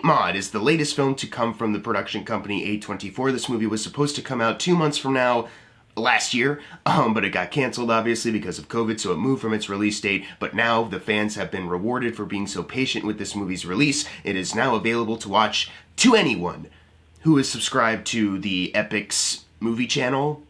Maude is the latest film to come from the production company A24. This movie was supposed to come out 2 months from now, last year, but it got canceled obviously because of COVID, so it moved from its release date. But now the fans have been rewarded for being so patient with this movie's release. It is now available to watch to anyone who is subscribed to the Epix movie channel.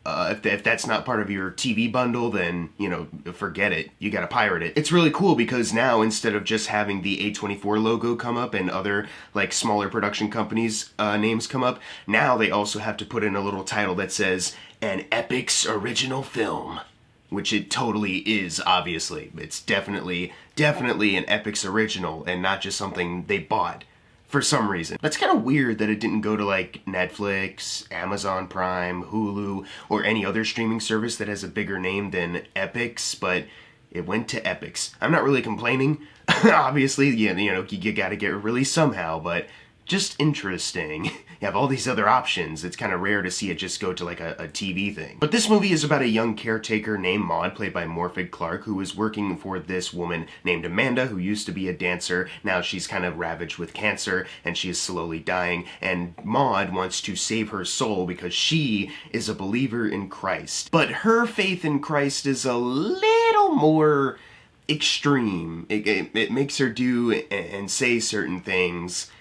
If that's not part of your TV bundle, then, you know, forget it. You gotta pirate it. It's really cool because now, instead of just having the A24 logo come up and other, like, smaller production companies' names come up, now they also have to put in a little title that says, an Epix original film. Which it totally is, obviously. It's definitely an Epix original and not just something they bought. For some reason. That's kind of weird that it didn't go to like Netflix, Amazon Prime, Hulu, or any other streaming service that has a bigger name than Epix, but it went to Epix. I'm not really complaining. Obviously, you know, you gotta get released somehow, but just interesting. You have all these other options. It's kind of rare to see it just go to like a TV thing. But this movie is about a young caretaker named Maude, played by Morfydd Clark, who is working for this woman named Amanda, who used to be a dancer. Now she's kind of ravaged with cancer, and she is slowly dying. And Maude wants to save her soul because she is a believer in Christ. But her faith in Christ is a little more extreme. It makes her do and say certain things.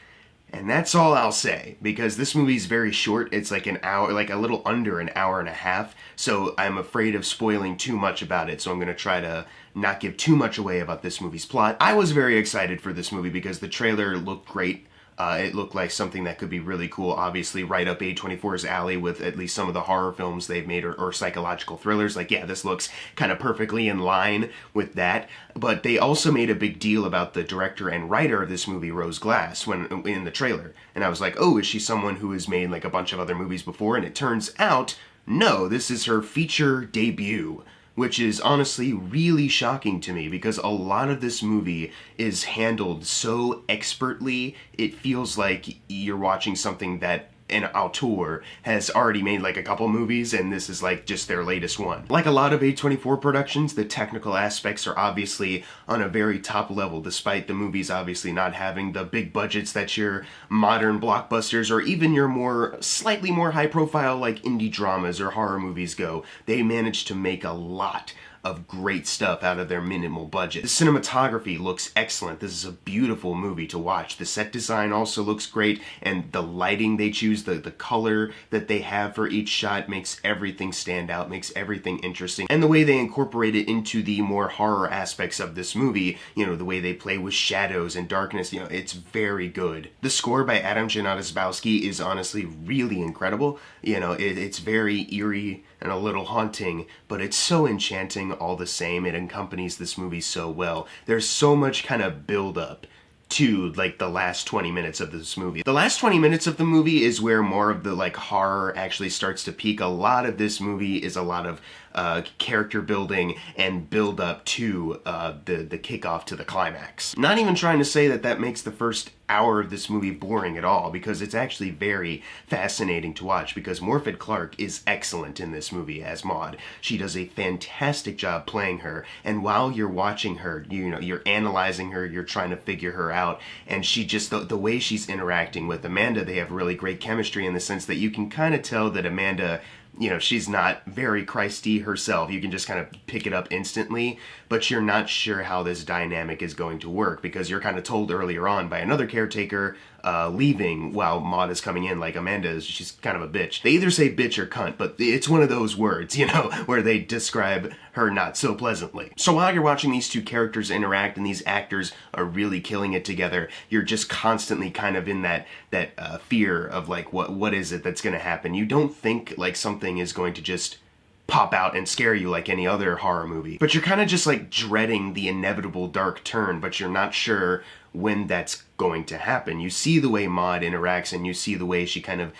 And that's all I'll say, because this movie's very short. It's like an hour, like a little under an hour and a half, so I'm afraid of spoiling too much about it, so I'm going to try to not give too much away about this movie's plot. I was very excited for this movie because the trailer looked great. It looked like something that could be really cool, obviously right up A24's alley with at least some of the horror films they've made or psychological thrillers. Like, yeah, this looks kind of perfectly in line with that. But they also made a big deal about the director and writer of this movie, Rose Glass, in the trailer. And I was like, oh, is she someone who has made like a bunch of other movies before? And it turns out, no, this is her feature debut. Which is honestly really shocking to me because a lot of this movie is handled so expertly, it feels like you're watching something that an auteur has already made like a couple movies and this is like just their latest one. Like a lot of A24 productions, the technical aspects are obviously on a very top level despite the movies obviously not having the big budgets that your modern blockbusters or even your slightly more high profile like indie dramas or horror movies go. They manage to make a lot of great stuff out of their minimal budget. The cinematography looks excellent. This is a beautiful movie to watch. The set design also looks great, and the lighting they choose, the color that they have for each shot makes everything stand out, makes everything interesting. And the way they incorporate it into the more horror aspects of this movie, you know, the way they play with shadows and darkness, you know, it's very good. The score by Adam Janatowski is honestly really incredible. You know, it's very eerie and a little haunting, but it's so enchanting all the same. It accompanies this movie so well. There's so much kind of build up to like the last 20 minutes of this movie. The last 20 minutes of the movie is where more of the like horror actually starts to peak. A lot of this movie is a lot of character building and build up to the kickoff to the climax. Not even trying to say that makes the first hour of this movie boring at all, because it's actually very fascinating to watch, because Morfydd Clark is excellent in this movie as Maude. She does a fantastic job playing her, and while you're watching her, you know, you're analyzing her, you're trying to figure her out, and she just, the way she's interacting with Amanda, they have really great chemistry in the sense that you can kind of tell that Amanda, you know, she's not very Christy herself. You can just kind of pick it up instantly, but you're not sure how this dynamic is going to work because you're kind of told earlier on by another caretaker leaving while Maude is coming in, like Amanda is, she's kind of a bitch. They either say bitch or cunt, but it's one of those words, you know, where they describe her not so pleasantly. So while you're watching these two characters interact and these actors are really killing it together, you're just constantly kind of in that fear of like, what is it that's going to happen? You don't think like something is going to just pop out and scare you like any other horror movie. But you're kind of just like dreading the inevitable dark turn, but you're not sure when that's going to happen. You see the way Maude interacts and you see the way she kind of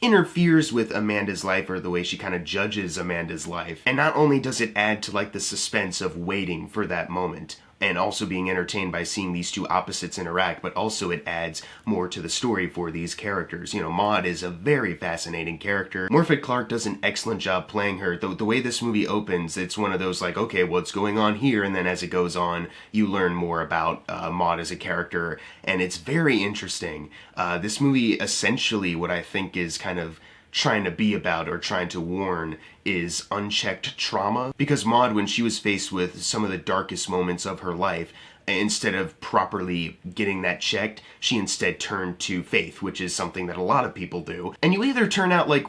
interferes with Amanda's life, or the way she kind of judges Amanda's life. And not only does it add to like the suspense of waiting for that moment, and also being entertained by seeing these two opposites interact, but also it adds more to the story for these characters. You know, Maud is a very fascinating character. Morfydd Clark does an excellent job playing her. The way this movie opens, it's one of those like, okay, what's going on here? And then as it goes on, you learn more about Maud as a character, and it's very interesting. This movie, essentially, what I think is kind of trying to be about or trying to warn is unchecked trauma. Because Maud, when she was faced with some of the darkest moments of her life, instead of properly getting that checked, she instead turned to faith, which is something that a lot of people do. And you either turn out like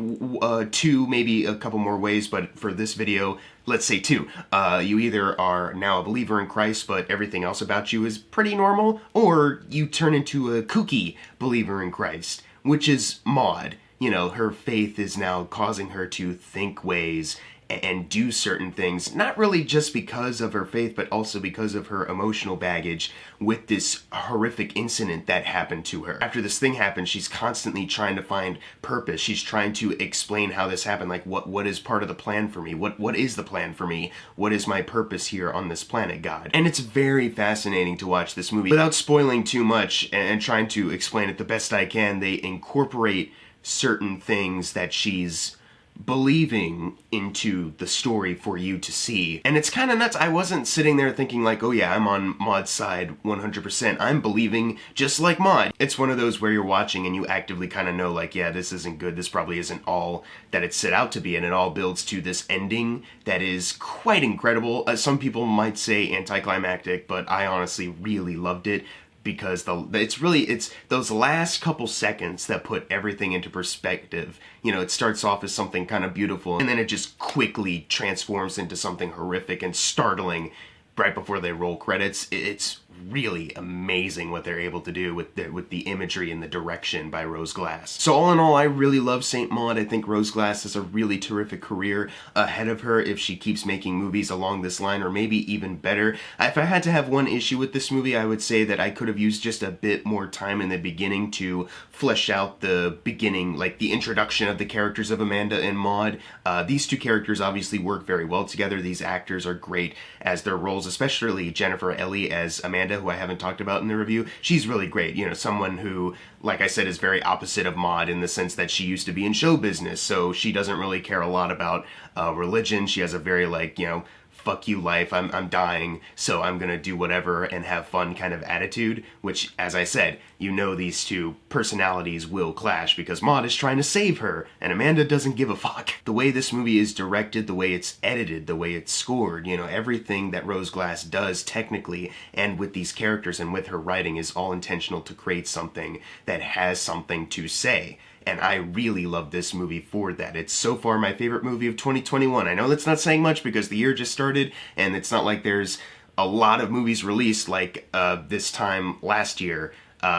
two, maybe a couple more ways, but for this video, let's say two. You either are now a believer in Christ, but everything else about you is pretty normal, or you turn into a kooky believer in Christ, which is Maud. You know, her faith is now causing her to think ways and do certain things, not really just because of her faith, but also because of her emotional baggage with this horrific incident that happened to her. After this thing happened, she's constantly trying to find purpose. She's trying to explain how this happened, like what is part of the plan for me? What is the plan for me? What is my purpose here on this planet, God? And it's very fascinating to watch this movie. Without spoiling too much and trying to explain it the best I can, they incorporate certain things that she's believing into the story for you to see. And it's kind of nuts. I wasn't sitting there thinking like, oh yeah, I'm on Maud's side 100%. I'm believing just like Maud. It's one of those where you're watching and you actively kind of know like, yeah, this isn't good. This probably isn't all that it's set out to be. And it all builds to this ending that is quite incredible. Some people might say anticlimactic, but I honestly really loved it, because it's those last couple seconds that put everything into perspective. You know, it starts off as something kind of beautiful, and then it just quickly transforms into something horrific and startling right before they roll credits. It's really amazing what they're able to do with the imagery and the direction by Rose Glass. So all in all, I really love Saint Maud. I think Rose Glass has a really terrific career ahead of her if she keeps making movies along this line, or maybe even better. If I had to have one issue with this movie, I would say that I could have used just a bit more time in the beginning to flesh out the beginning, like the introduction of the characters of Amanda and Maud. These two characters obviously work very well together. These actors are great as their roles, especially Jennifer Ellie as Amanda, who I haven't talked about in the review. She's really great. You know, someone who, like I said, is very opposite of Maud in the sense that she used to be in show business, so she doesn't really care a lot about religion. She has a very, like, you know, fuck you life, I'm dying, so I'm gonna do whatever and have fun kind of attitude, which, as I said, you know these two personalities will clash because Maud is trying to save her and Amanda doesn't give a fuck. The way this movie is directed, the way it's edited, the way it's scored, you know, everything that Rose Glass does technically and with these characters and with her writing is all intentional to create something that has something to say. And I really love this movie for that. It's so far my favorite movie of 2021. I know that's not saying much because the year just started, and it's not like there's a lot of movies released like this time last year,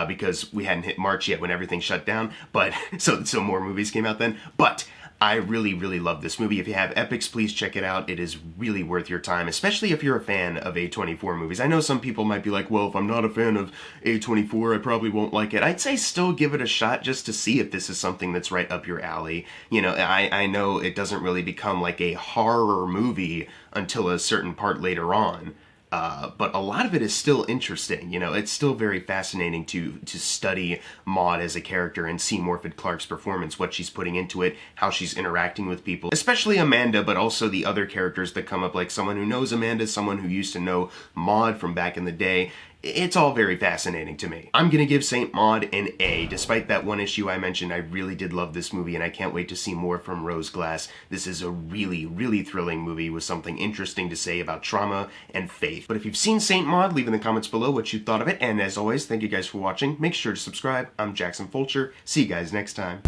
because we hadn't hit March yet when everything shut down. But so more movies came out then. But I really, really love this movie. If you have Epix, please check it out. It is really worth your time, especially if you're a fan of A24 movies. I know some people might be like, well, if I'm not a fan of A24, I probably won't like it. I'd say still give it a shot just to see if this is something that's right up your alley. You know, I know it doesn't really become like a horror movie until a certain part later on. But a lot of it is still interesting. You know, it's still very fascinating to study Maud as a character and see Morfydd Clark's performance, what she's putting into it, how she's interacting with people, especially Amanda, but also the other characters that come up, like someone who knows Amanda, someone who used to know Maud from back in the day. It's all very fascinating to me. I'm gonna give Saint Maud an A. Despite that one issue I mentioned, I really did love this movie and I can't wait to see more from Rose Glass. This is a really, really thrilling movie with something interesting to say about trauma and faith. But if you've seen Saint Maud, leave in the comments below what you thought of it. And as always, thank you guys for watching. Make sure to subscribe. I'm Jackson Fulcher. See you guys next time.